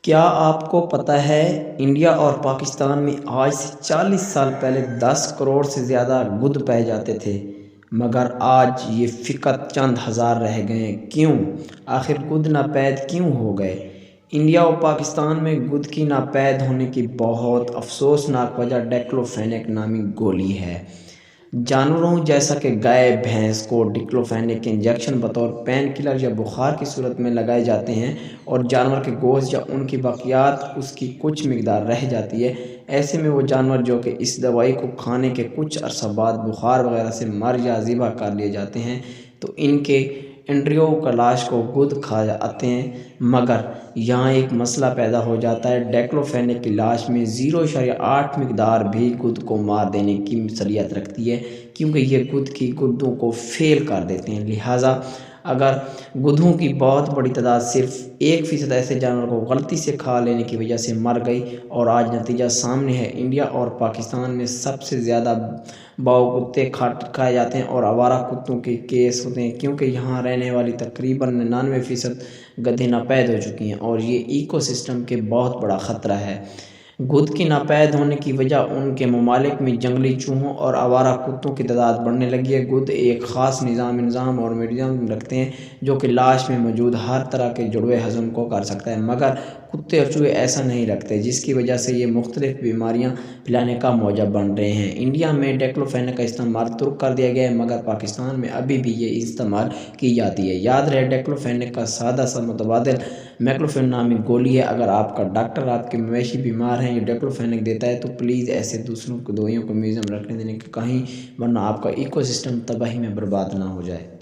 क्या आपको पता है इंडिया और पाकिस्तान में आज से 40 साल पहले 10 करोड़ से ज़्यादा गुद पाए जाते थे, मगर आज ये फ़िकत चंद हज़ार रह गए। क्यों? आखिर गुद नापैद क्यों हो गए? इंडिया और पाकिस्तान में गुद की नापैद होने की बहुत अफसोसनाक वजह डिक्लोफेनेक नामी गोली है। जानवरों जैसा कि गाय भैंस को डिक्लोफेनेक के इंजेक्शन बतौर पेन किलर या बुखार की सूरत में लगाए जाते हैं और जानवर के गोश्त या उनकी बाक़ियात उसकी कुछ मिकदार रह जाती है। ऐसे में वो जानवर जो कि इस दवाई को खाने के कुछ अरसा बाद बुखार वगैरह से मर या ज़िबा कर लिए जाते हैं, तो इनके एंड्रियो का लाश को गुद खा जाते हैं। मगर यहाँ एक मसला पैदा हो जाता है, डिक्लोफेनेक की लाश में 0.8 मिकदार भी गुद को मार देने की सलीहियत रखती है, क्योंकि ये गुद की गुर्दों को फेल कर देते हैं। लिहाजा अगर गुदों की बहुत बड़ी तादाद सिर्फ 1% ऐसे जानवर को गलती से खा लेने की वजह से मर गई और आज नतीजा सामने है। इंडिया और पाकिस्तान में सबसे ज़्यादा बाऊ कुत्ते खाए जाते हैं और आवारा कुत्तों के केस होते हैं, क्योंकि यहाँ रहने वाली तकरीबन 99% गधे नापैद हो चुकी हैं और ये इकोसिस्टम के बहुत बड़ा ख़तरा है। गुद की नापैद होने की वजह उनके ममालिक में जंगली चूहों और आवारा कुत्तों की तादाद बढ़ने लगी है। गुद एक ख़ास निज़ाम और मीडियम रखते हैं जो कि लाश में मौजूद हर तरह के जुड़वे हज़म को कर सकता है, मगर कुत्ते और चूहे ऐसा नहीं रखते, जिसकी वजह से ये मुख्तलिफ बीमारियां फैलाने का मौजब बन रहे हैं। इंडिया में डिक्लोफेनेक का इस्तेमाल तुर्क कर दिया गया है, मगर पाकिस्तान में अभी भी ये इस्तेमाल की जाती है। याद रहे, डिक्लोफेनेक का सादा सा मुतबादिल मैक्लोफेन नामी गोली है। अगर आपका डॉक्टर आपके मवेशी बीमार हैं, ये डिक्लोफेनेक देता है, तो प्लीज़ ऐसे दूसरों को दवाइयों को म्यूज़ियम रखने देने के कहीं, वरना आपका इकोसिस्टम तबाही में बर्बाद ना हो जाए।